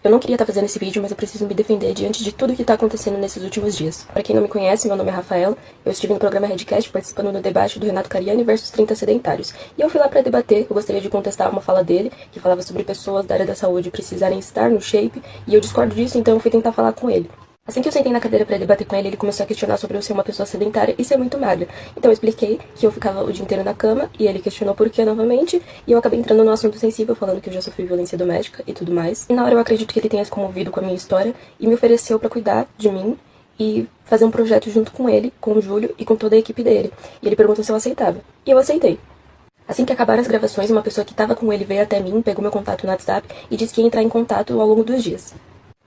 Eu não queria estar fazendo esse vídeo, mas eu preciso me defender diante de tudo que tá acontecendo nesses últimos dias. Pra quem não me conhece, meu nome é Rafaela, eu estive no programa Redcast participando do debate do Renato Cariani versus 30 sedentários. E eu fui lá pra debater, eu gostaria de contestar uma fala dele, que falava sobre pessoas da área da saúde precisarem estar no shape, e eu discordo disso, então eu fui tentar falar com ele. Assim que eu sentei na cadeira pra debater com ele começou a questionar sobre eu ser uma pessoa sedentária e ser muito magra. Então eu expliquei que eu ficava o dia inteiro na cama, e ele questionou por que novamente, e eu acabei entrando no assunto sensível, falando que eu já sofri violência doméstica e tudo mais. E na hora eu acredito que ele tenha se comovido com a minha história, e me ofereceu pra cuidar de mim, e fazer um projeto junto com ele, com o Júlio e com toda a equipe dele. E ele perguntou se eu aceitava. E eu aceitei. Assim que acabaram as gravações, uma pessoa que estava com ele veio até mim, pegou meu contato no WhatsApp e disse que ia entrar em contato ao longo dos dias.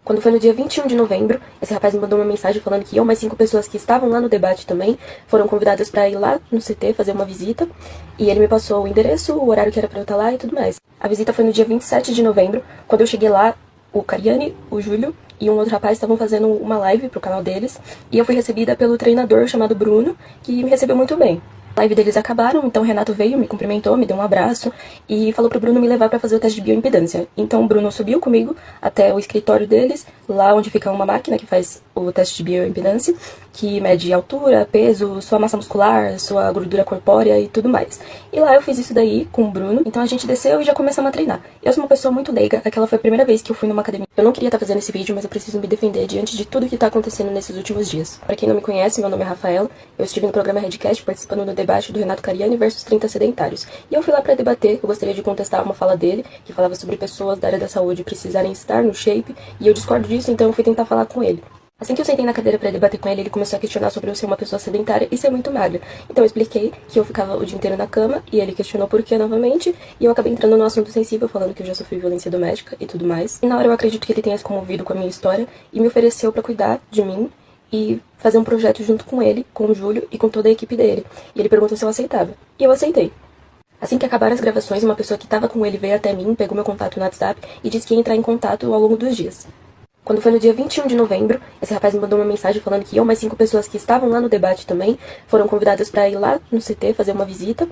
Quando foi no dia 21 de novembro, esse rapaz me mandou uma mensagem falando que eu, mais 5 pessoas que estavam lá no debate também, foram convidadas para ir lá no CT fazer uma visita. E ele me passou o endereço, o horário que era para eu estar lá e tudo mais. A visita foi no dia 27 de novembro. Quando eu cheguei lá, o Cariani, o Júlio e um outro rapaz estavam fazendo uma live pro canal deles. E eu fui recebida pelo treinador chamado Bruno, que me recebeu muito bem. A live deles acabaram, então o Renato veio, me cumprimentou, me deu um abraço e falou pro Bruno me levar pra fazer o teste de bioimpedância. Então o Bruno subiu comigo até o escritório deles, lá onde fica uma máquina que faz o teste de bioimpedância, que mede altura, peso, sua massa muscular, sua gordura corpórea e tudo mais. E lá eu fiz isso daí com o Bruno, então a gente desceu e já começamos a treinar. Eu sou uma pessoa muito leiga, aquela foi a primeira vez que eu fui numa academia. Eu não queria estar fazendo esse vídeo, mas eu preciso me defender diante de tudo que tá acontecendo nesses últimos dias. Pra quem não me conhece, meu nome é Rafaela, eu estive no programa Redcast participando do debate do Renato Cariani versus 30 sedentários. E eu fui lá pra debater, eu gostaria de contestar uma fala dele, que falava sobre pessoas da área da saúde precisarem estar no shape, e eu discordo disso, então eu fui tentar falar com ele. Assim que eu sentei na cadeira pra debater com ele começou a questionar sobre eu ser uma pessoa sedentária e ser muito magra. Então eu expliquei que eu ficava o dia inteiro na cama, e ele questionou por que novamente, e eu acabei entrando no assunto sensível, falando que eu já sofri violência doméstica e tudo mais. E na hora eu acredito que ele tenha se comovido com a minha história, e me ofereceu pra cuidar de mim, e fazer um projeto junto com ele, com o Júlio e com toda a equipe dele. E ele perguntou se eu aceitava. E eu aceitei. Assim que acabaram as gravações, uma pessoa que estava com ele veio até mim, pegou meu contato no WhatsApp e disse que ia entrar em contato ao longo dos dias. Quando foi no dia 21 de novembro, esse rapaz me mandou uma mensagem falando que eu, mais 5 pessoas que estavam lá no debate também, foram convidadas para ir lá no CT fazer uma visita.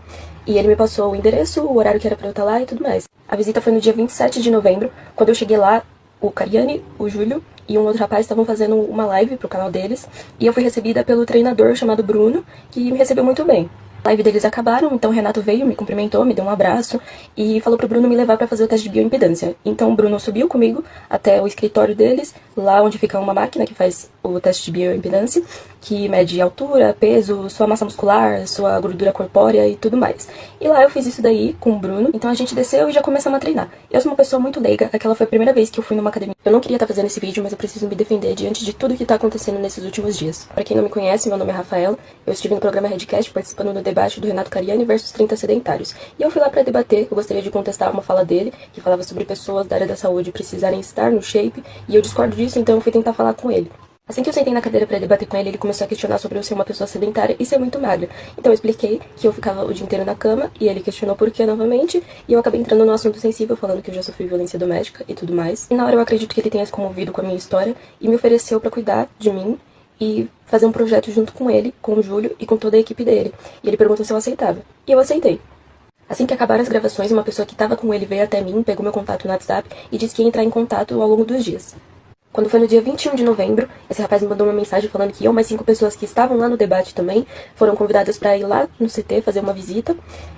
E ele me passou o endereço, o horário que era para eu estar lá e tudo mais. A visita foi no dia 27 de novembro. Quando eu cheguei lá, o Cariani, o Júlio e um outro rapaz estavam fazendo uma live pro canal deles. E eu fui recebida pelo treinador chamado Bruno, que me recebeu muito bem. A live deles acabaram, então o Renato veio, me cumprimentou, me deu um abraço e falou pro Bruno me levar pra fazer o teste de bioimpedância. Então o Bruno subiu comigo até o escritório deles, lá onde fica uma máquina que faz o teste de bioimpedância, que mede altura, peso, sua massa muscular, sua gordura corpórea e tudo mais. E lá eu fiz isso daí com o Bruno, então a gente desceu e já começamos a treinar. Eu sou uma pessoa muito leiga, aquela foi a primeira vez que eu fui numa academia. Eu não queria estar fazendo esse vídeo, mas eu preciso me defender diante de tudo que tá acontecendo nesses últimos dias. Pra quem não me conhece, meu nome é Rafaela, eu estive no programa Redcast participando do debate do Renato Cariani versus 30 sedentários. E eu fui lá pra debater, eu gostaria de contestar uma fala dele, que falava sobre pessoas da área da saúde precisarem estar no shape, e eu discordo disso, então eu fui tentar falar com ele. Assim que eu sentei na cadeira pra debater com ele começou a questionar sobre eu ser uma pessoa sedentária e ser muito magra. Então eu expliquei que eu ficava o dia inteiro na cama, e ele questionou por que novamente, e eu acabei entrando no assunto sensível, falando que eu já sofri violência doméstica e tudo mais. E na hora eu acredito que ele tenha se comovido com a minha história, e me ofereceu pra cuidar de mim, e fazer um projeto junto com ele, com o Júlio e com toda a equipe dele. E ele perguntou se eu aceitava. E eu aceitei. Assim que acabaram as gravações, uma pessoa que estava com ele veio até mim, pegou meu contato no WhatsApp e disse que ia entrar em contato ao longo dos dias. Quando foi no dia 21 de novembro, esse rapaz me mandou uma mensagem falando que eu, mais 5 pessoas que estavam lá no debate também, foram convidadas para ir lá no CT fazer uma visita.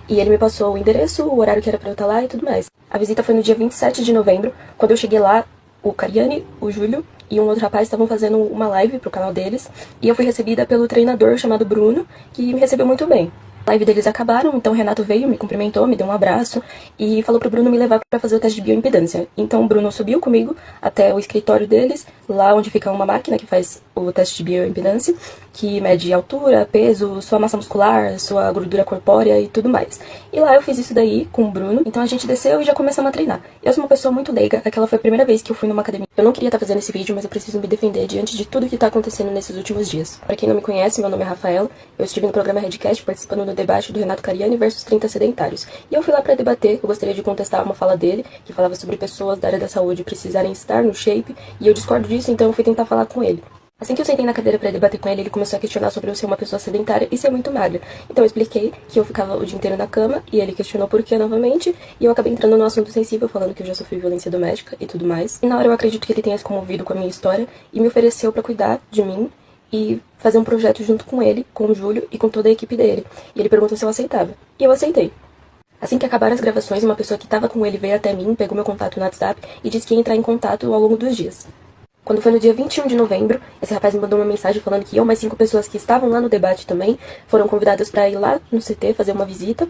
E ele me passou o endereço, o horário que era para eu estar lá e tudo mais. A visita foi no dia 27 de novembro. Quando eu cheguei lá, o Cariani, o Júlio e um outro rapaz estavam fazendo uma live pro canal deles. E eu fui recebida pelo treinador chamado Bruno, que me recebeu muito bem. A live deles acabaram, então o Renato veio, me cumprimentou, me deu um abraço e falou pro Bruno me levar pra fazer o teste de bioimpedância. Então o Bruno subiu comigo até o escritório deles, lá onde fica uma máquina que faz o teste de bioimpedância, que mede altura, peso, sua massa muscular, sua gordura corpórea e tudo mais. E lá eu fiz isso daí com o Bruno, então a gente desceu e já começamos a treinar. Eu sou uma pessoa muito leiga, aquela foi a primeira vez que eu fui numa academia. Eu não queria estar fazendo esse vídeo, mas eu preciso me defender diante de tudo que tá acontecendo nesses últimos dias. Pra quem não me conhece, meu nome é Rafaela, eu estive no programa Redcast participando do debate do Renato Cariani versus 30 sedentários. E eu fui lá pra debater, eu gostaria de contestar uma fala dele, que falava sobre pessoas da área da saúde precisarem estar no shape, e eu discordo disso, então eu fui tentar falar com ele. Assim que eu sentei na cadeira pra debater com ele começou a questionar sobre eu ser uma pessoa sedentária e ser muito magra. Então eu expliquei que eu ficava o dia inteiro na cama e ele questionou por que novamente, e eu acabei entrando no assunto sensível, falando que eu já sofri violência doméstica e tudo mais. E na hora eu acredito que ele tenha se comovido com a minha história e me ofereceu pra cuidar de mim e fazer um projeto junto com ele, com o Júlio e com toda a equipe dele. E ele perguntou se eu aceitava. E eu aceitei. Assim que acabaram as gravações, uma pessoa que estava com ele veio até mim, pegou meu contato no WhatsApp e disse que ia entrar em contato ao longo dos dias. Quando foi no dia 21 de novembro, esse rapaz me mandou uma mensagem falando que eu, mais 5 pessoas que estavam lá no debate também, foram convidadas para ir lá no CT fazer uma visita.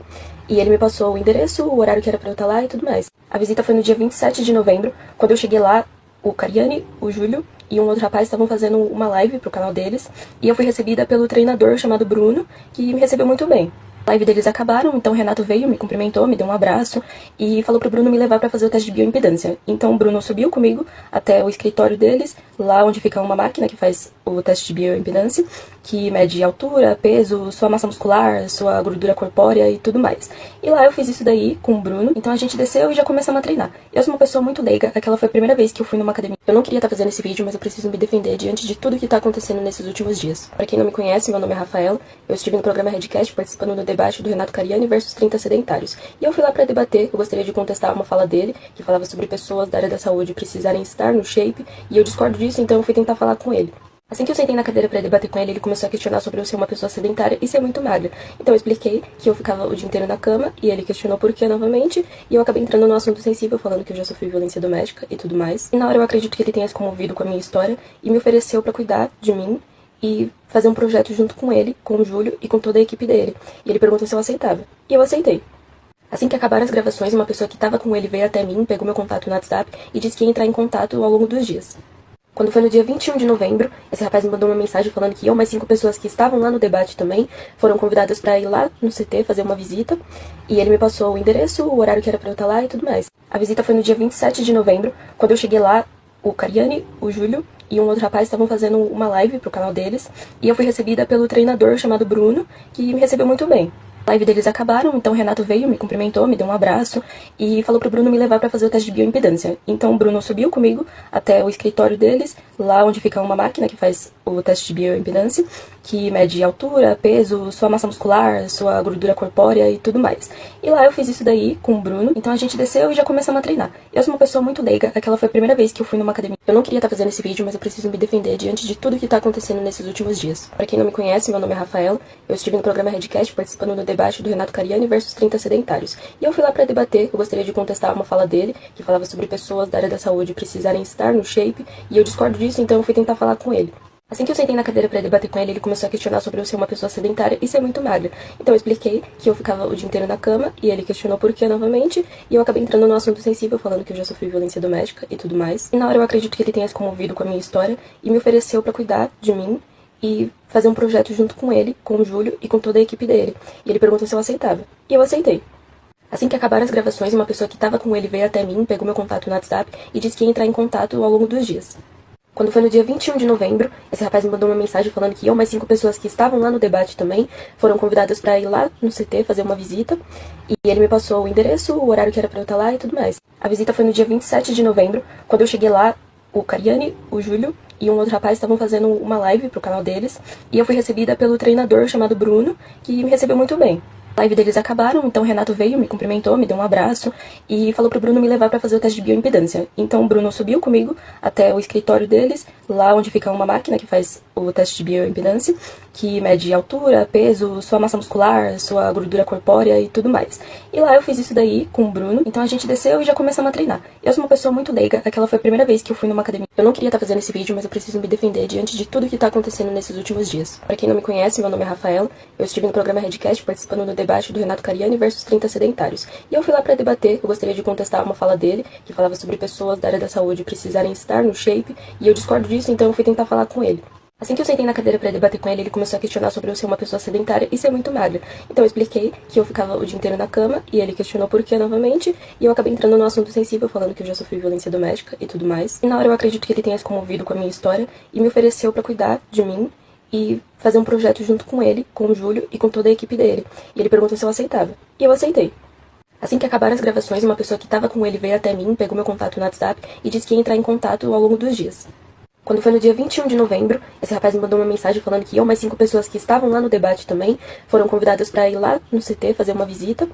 E ele me passou o endereço, o horário que era para eu estar lá e tudo mais. A visita foi no dia 27 de novembro. Quando eu cheguei lá, o Cariani, o Júlio e um outro rapaz estavam fazendo uma live pro canal deles. E eu fui recebida pelo treinador chamado Bruno, que me recebeu muito bem. A live deles acabaram, então o Renato veio, me cumprimentou, me deu um abraço e falou pro Bruno me levar para fazer o teste de bioimpedância. Então o Bruno subiu comigo até o escritório deles, lá onde fica uma máquina que faz o teste de bioimpedância, que mede altura, peso, sua massa muscular, sua gordura corpórea e tudo mais. E lá eu fiz isso daí com o Bruno, então a gente desceu e já começamos a treinar. Eu sou uma pessoa muito leiga, aquela foi a primeira vez que eu fui numa academia. Eu não queria estar fazendo esse vídeo, mas eu preciso me defender diante de tudo que tá acontecendo nesses últimos dias. Pra quem não me conhece, meu nome é Rafaela, eu estive no programa Redcast participando do debate do Renato Cariani versus 30 sedentários. E eu fui lá pra debater, eu gostaria de contestar uma fala dele, que falava sobre pessoas da área da saúde precisarem estar no shape, e eu discordo disso, então eu fui tentar falar com ele. Assim que eu sentei na cadeira pra debater com ele começou a questionar sobre eu ser uma pessoa sedentária e ser muito magra. Então eu expliquei que eu ficava o dia inteiro na cama e ele questionou por que novamente, e eu acabei entrando no assunto sensível, falando que eu já sofri violência doméstica e tudo mais. E na hora eu acredito que ele tenha se comovido com a minha história e me ofereceu pra cuidar de mim e fazer um projeto junto com ele, com o Júlio e com toda a equipe dele. E ele perguntou se eu aceitava. E eu aceitei. Assim que acabaram as gravações, uma pessoa que estava com ele veio até mim, pegou meu contato no WhatsApp e disse que ia entrar em contato ao longo dos dias. Quando foi no dia 21 de novembro, esse rapaz me mandou uma mensagem falando que eu, mais 5 pessoas que estavam lá no debate também, foram convidadas para ir lá no CT fazer uma visita. E ele me passou o endereço, o horário que era para eu estar lá e tudo mais. A visita foi no dia 27 de novembro. Quando eu cheguei lá, o Cariani, o Júlio e um outro rapaz estavam fazendo uma live pro canal deles. E eu fui recebida pelo treinador chamado Bruno, que me recebeu muito bem. A live deles acabaram, então o Renato veio, me cumprimentou, me deu um abraço e falou pro Bruno me levar para fazer o teste de bioimpedância. Então o Bruno subiu comigo até o escritório deles, lá onde fica uma máquina que faz o teste de bioimpedância, que mede altura, peso, sua massa muscular, sua gordura corpórea e tudo mais. E lá eu fiz isso daí com o Bruno, então a gente desceu e já começamos a treinar. Eu sou uma pessoa muito leiga, aquela foi a primeira vez que eu fui numa academia. Eu não queria estar fazendo esse vídeo, mas eu preciso me defender diante de tudo que tá acontecendo nesses últimos dias. Pra quem não me conhece, meu nome é Rafaela, eu estive no programa Redcast participando do debate do Renato Cariani versus 30 sedentários. E eu fui lá pra debater, eu gostaria de contestar uma fala dele, que falava sobre pessoas da área da saúde precisarem estar no shape, e eu discordo disso, então eu fui tentar falar com ele. Assim que eu sentei na cadeira pra debater com ele começou a questionar sobre eu ser uma pessoa sedentária e ser muito magra. Então eu expliquei que eu ficava o dia inteiro na cama e ele questionou por que novamente, e eu acabei entrando no assunto sensível, falando que eu já sofri violência doméstica e tudo mais. E na hora eu acredito que ele tenha se comovido com a minha história e me ofereceu pra cuidar de mim e fazer um projeto junto com ele, com o Júlio e com toda a equipe dele. E ele perguntou se eu aceitava. E eu aceitei. Assim que acabaram as gravações, uma pessoa que estava com ele veio até mim, pegou meu contato no WhatsApp e disse que ia entrar em contato ao longo dos dias. Quando foi no dia 21 de novembro, esse rapaz me mandou uma mensagem falando que eu, mais 5 pessoas que estavam lá no debate também, foram convidadas para ir lá no CT fazer uma visita. E ele me passou o endereço, o horário que era para eu estar lá e tudo mais. A visita foi no dia 27 de novembro. Quando eu cheguei lá, o Cariani, o Júlio e um outro rapaz estavam fazendo uma live pro canal deles. E eu fui recebida pelo treinador chamado Bruno, que me recebeu muito bem. A live deles acabaram, então o Renato veio, me cumprimentou, me deu um abraço e falou pro Bruno me levar para fazer o teste de bioimpedância. Então o Bruno subiu comigo até o escritório deles, lá onde fica uma máquina que faz o teste de bioimpedância, que mede altura, peso, sua massa muscular, sua gordura corpórea e tudo mais. E lá eu fiz isso daí com o Bruno, então a gente desceu e já começamos a treinar. Eu sou uma pessoa muito leiga, aquela foi a primeira vez que eu fui numa academia. Eu não queria estar fazendo esse vídeo, mas eu preciso me defender diante de tudo que tá acontecendo nesses últimos dias. Pra quem não me conhece, meu nome é Rafaela, eu estive no programa Redcast participando do debate do Renato Cariani versus 30 sedentários. E eu fui lá pra debater, eu gostaria de contestar uma fala dele, que falava sobre pessoas da área da saúde precisarem estar no shape, e eu discordo disso, então eu fui tentar falar com ele. Assim que eu sentei na cadeira pra debater com ele começou a questionar sobre eu ser uma pessoa sedentária e ser muito magra. Então eu expliquei que eu ficava o dia inteiro na cama e ele questionou por que novamente, e eu acabei entrando no assunto sensível, falando que eu já sofri violência doméstica e tudo mais. E na hora eu acredito que ele tenha se comovido com a minha história e me ofereceu pra cuidar de mim e fazer um projeto junto com ele, com o Júlio e com toda a equipe dele. E ele perguntou se eu aceitava. E eu aceitei. Assim que acabaram as gravações, uma pessoa que estava com ele veio até mim, pegou meu contato no WhatsApp e disse que ia entrar em contato ao longo dos dias. Quando foi no dia 21 de novembro, esse rapaz me mandou uma mensagem falando que eu, mais 5 pessoas que estavam lá no debate também, foram convidadas para ir lá no CT fazer uma visita.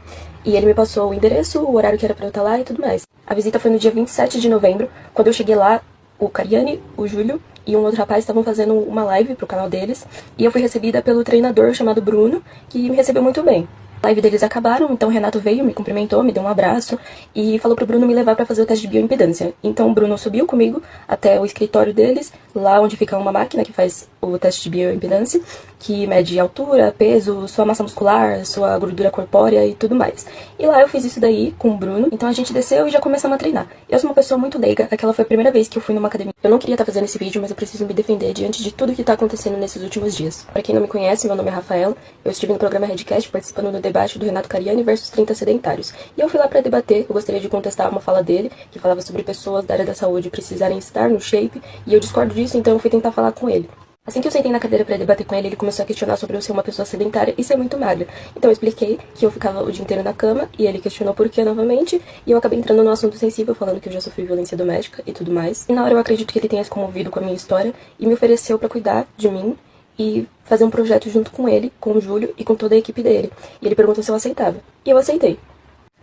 E ele me passou o endereço, o horário que era para eu estar lá e tudo mais. A visita foi no dia 27 de novembro. Quando eu cheguei lá, o Cariani, o Júlio e um outro rapaz estavam fazendo uma live pro canal deles. E eu fui recebida pelo treinador chamado Bruno, que me recebeu muito bem. A live deles acabaram, então o Renato veio, me cumprimentou, me deu um abraço e falou pro Bruno me levar para fazer o teste de bioimpedância. Então o Bruno subiu comigo até o escritório deles, lá onde fica uma máquina que faz o teste de bioimpedância, que mede altura, peso, sua massa muscular, sua gordura corpórea e tudo mais. E lá eu fiz isso daí com o Bruno, então a gente desceu e já começamos a treinar. Eu sou uma pessoa muito leiga, aquela foi a primeira vez que eu fui numa academia. Eu não queria estar fazendo esse vídeo, mas eu preciso me defender diante de tudo que tá acontecendo nesses últimos dias. Pra quem não me conhece, meu nome é Rafaela, eu estive no programa Redcast participando do debate do Renato Cariani versus 30 sedentários. E eu fui lá pra debater, eu gostaria de contestar uma fala dele, que falava sobre pessoas da área da saúde precisarem estar no shape, e eu discordo disso, então eu fui tentar falar com ele. Assim que eu sentei na cadeira para debater com ele começou a questionar sobre eu ser uma pessoa sedentária e ser muito magra. Então eu expliquei que eu ficava o dia inteiro na cama e ele questionou por que novamente, e eu acabei entrando no assunto sensível, falando que eu já sofri violência doméstica e tudo mais. E na hora eu acredito que ele tenha se comovido com a minha história e me ofereceu para cuidar de mim e fazer um projeto junto com ele, com o Júlio e com toda a equipe dele. E ele perguntou se eu aceitava. E eu aceitei.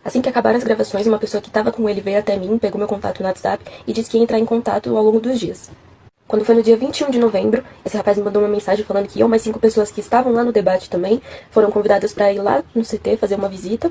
Assim que acabaram as gravações, uma pessoa que estava com ele veio até mim, pegou meu contato no WhatsApp e disse que ia entrar em contato ao longo dos dias. Quando foi no dia 21 de novembro, esse rapaz me mandou uma mensagem falando que eu, mais 5 pessoas que estavam lá no debate também, foram convidadas para ir lá no CT fazer uma visita.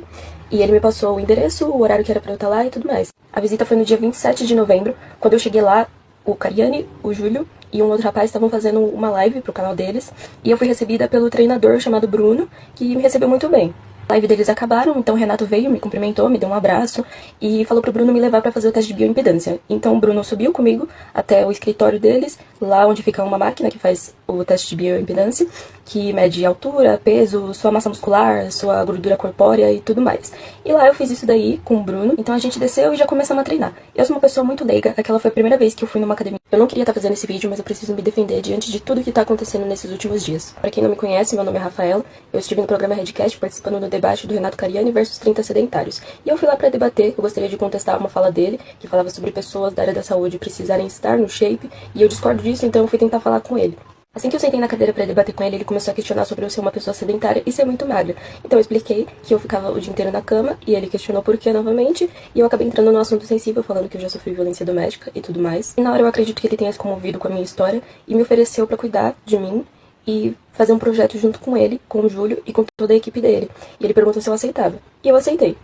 E ele me passou o endereço, o horário que era para eu estar lá e tudo mais. A visita foi no dia 27 de novembro. Quando eu cheguei lá, o Cariani, o Júlio e um outro rapaz estavam fazendo uma live pro canal deles. E eu fui recebida pelo treinador chamado Bruno, que me recebeu muito bem. A live deles acabaram, então o Renato veio, me cumprimentou, me deu um abraço e falou pro Bruno me levar para fazer o teste de bioimpedância. Então o Bruno subiu comigo até o escritório deles, lá onde fica uma máquina que faz o teste de bioimpedância, que mede altura, peso, sua massa muscular, sua gordura corpórea e tudo mais. E lá eu fiz isso daí com o Bruno, então a gente desceu e já começamos a treinar. Eu sou uma pessoa muito leiga, aquela foi a primeira vez que eu fui numa academia. Eu não queria estar fazendo esse vídeo, mas eu preciso me defender diante de tudo que tá acontecendo nesses últimos dias. Pra quem não me conhece, meu nome é Rafaela, eu estive no programa Redcast participando do debate do Renato Cariani versus 30 sedentários. E eu fui lá pra debater, eu gostaria de contestar uma fala dele, que falava sobre pessoas da área da saúde precisarem estar no shape, e eu discordo disso, então eu fui tentar falar com ele. Assim que eu sentei na cadeira para debater com ele, ele começou a questionar sobre eu ser uma pessoa sedentária e ser muito magra. Então eu expliquei que eu ficava o dia inteiro na cama e ele questionou por que novamente, e eu acabei entrando no assunto sensível, falando que eu já sofri violência doméstica e tudo mais. E na hora eu acredito que ele tenha se comovido com a minha história e me ofereceu para cuidar de mim e fazer um projeto junto com ele, com o Júlio e com toda a equipe dele. E ele perguntou se eu aceitava. E eu aceitei.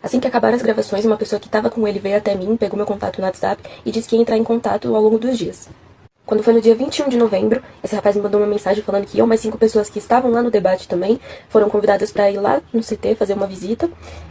Assim que acabaram as gravações, uma pessoa que estava com ele veio até mim, pegou meu contato no WhatsApp e disse que ia entrar em contato ao longo dos dias. Quando foi no dia 21 de novembro, esse rapaz me mandou uma mensagem falando que eu, mais 5 pessoas que estavam lá no debate também, foram convidadas para ir lá no CT fazer uma visita.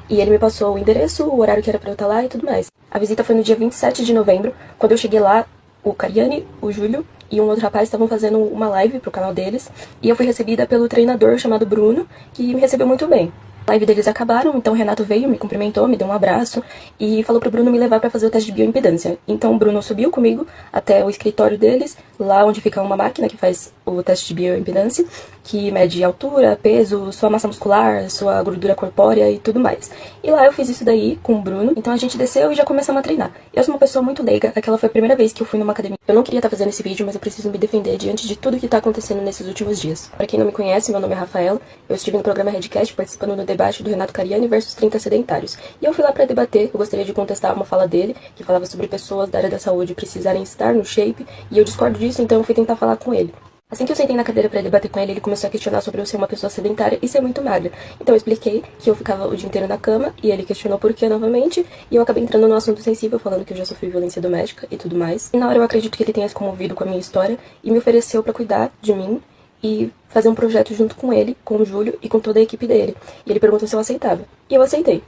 E ele me passou o endereço, o horário que era para eu estar lá e tudo mais. A visita foi no dia 27 de novembro. Quando eu cheguei lá, o Cariani, o Júlio e um outro rapaz estavam fazendo uma live pro canal deles. E eu fui recebida pelo treinador chamado Bruno, que me recebeu muito bem. A live deles acabaram, então o Renato veio, me cumprimentou, me deu um abraço e falou pro Bruno me levar para fazer o teste de bioimpedância. Então o Bruno subiu comigo até o escritório deles, lá onde fica uma máquina que faz o teste de bioimpedância, que mede altura, peso, sua massa muscular, sua gordura corpórea e tudo mais. E lá eu fiz isso daí com o Bruno, então a gente desceu e já começamos a treinar. Eu sou uma pessoa muito leiga, aquela foi a primeira vez que eu fui numa academia. Eu não queria estar fazendo esse vídeo, mas eu preciso me defender diante de tudo que tá acontecendo nesses últimos dias. Pra quem não me conhece, meu nome é Rafaela, eu estive no programa Redcast participando do debate do Renato Cariani versus 30 sedentários. E eu fui lá pra debater, eu gostaria de contestar uma fala dele, que falava sobre pessoas da área da saúde precisarem estar no shape, e eu discordo disso, então eu fui tentar falar com ele. Assim que eu sentei na cadeira para debater com ele, ele começou a questionar sobre eu ser uma pessoa sedentária e ser muito magra. Então eu expliquei que eu ficava o dia inteiro na cama e ele questionou por que novamente, e eu acabei entrando no assunto sensível, falando que eu já sofri violência doméstica e tudo mais. E na hora eu acredito que ele tenha se comovido com a minha história e me ofereceu para cuidar de mim e fazer um projeto junto com ele, com o Júlio e com toda a equipe dele. E ele perguntou se eu aceitava. E eu aceitei.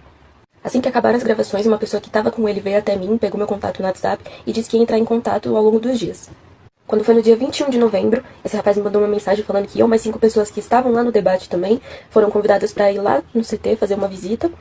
Assim que acabaram as gravações, uma pessoa que estava com ele veio até mim, pegou meu contato no WhatsApp e disse que ia entrar em contato ao longo dos dias. Quando foi no dia 21 de novembro, esse rapaz me mandou uma mensagem falando que eu, mais 5 pessoas que estavam lá no debate também, foram convidadas para ir lá no CT fazer uma visita.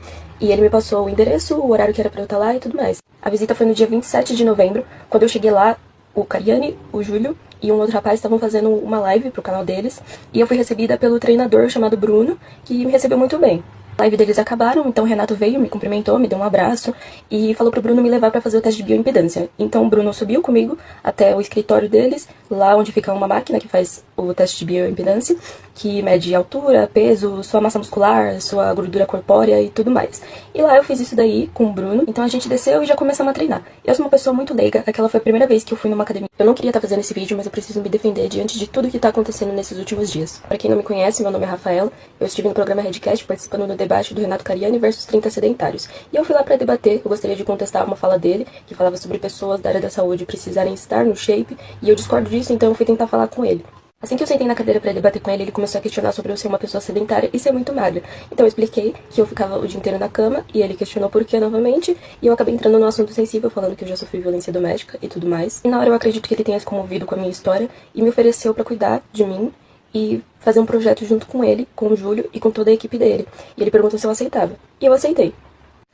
E ele me passou o endereço, o horário que era para eu estar lá e tudo mais. A visita foi no dia 27 de novembro. Quando eu cheguei lá, o Cariani, o Júlio e um outro rapaz estavam fazendo uma live pro canal deles. E eu fui recebida pelo treinador chamado Bruno, que me recebeu muito bem. A live deles acabaram, então o Renato veio, me cumprimentou, me deu um abraço e falou pro Bruno me levar pra fazer o teste de bioimpedância. Então o Bruno subiu comigo até o escritório deles, lá onde fica uma máquina que faz o teste de bioimpedância, que mede altura, peso, sua massa muscular, sua gordura corpórea e tudo mais. E lá eu fiz isso daí com o Bruno, então a gente desceu e já começamos a treinar. Eu sou uma pessoa muito leiga, aquela foi a primeira vez que eu fui numa academia. Eu não queria estar fazendo esse vídeo, mas eu preciso me defender diante de tudo que tá acontecendo nesses últimos dias. Pra quem não me conhece, meu nome é Rafaela, eu estive no programa Redcast participando do debate do Renato Cariani versus 30 sedentários. E eu fui lá pra debater, eu gostaria de contestar uma fala dele, que falava sobre pessoas da área da saúde precisarem estar no shape, e eu discordo disso, então eu fui tentar falar com ele. Assim que eu sentei na cadeira pra debater com ele, ele começou a questionar sobre eu ser uma pessoa sedentária e ser muito magra. Então eu expliquei que eu ficava o dia inteiro na cama, e ele questionou por que novamente, e eu acabei entrando no assunto sensível, falando que eu já sofri violência doméstica e tudo mais. E na hora eu acredito que ele tenha se comovido com a minha história, e me ofereceu pra cuidar de mim, e fazer um projeto junto com ele, com o Júlio e com toda a equipe dele. E ele perguntou se eu aceitava. E eu aceitei.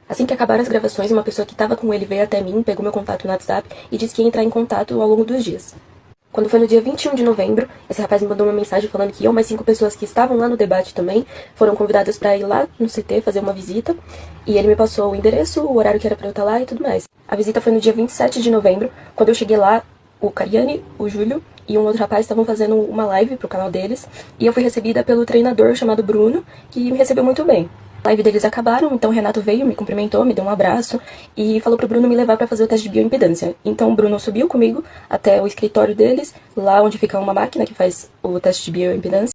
Assim que acabaram as gravações, uma pessoa que estava com ele veio até mim, pegou meu contato no WhatsApp e disse que ia entrar em contato ao longo dos dias. Quando foi no dia 21 de novembro, esse rapaz me mandou uma mensagem falando que eu, mais 5 pessoas que estavam lá no debate também, foram convidadas para ir lá no CT fazer uma visita. E ele me passou o endereço, o horário que era para eu estar lá e tudo mais. A visita foi no dia 27 de novembro. Quando eu cheguei lá, o Cariani, o Júlio e um outro rapaz estavam fazendo uma live pro canal deles. E eu fui recebida pelo treinador chamado Bruno, que me recebeu muito bem. A live deles acabaram, então o Renato veio, me cumprimentou, me deu um abraço e falou pro Bruno me levar pra fazer o teste de bioimpedância. Então o Bruno subiu comigo até o escritório deles, lá onde fica uma máquina que faz o teste de bioimpedância.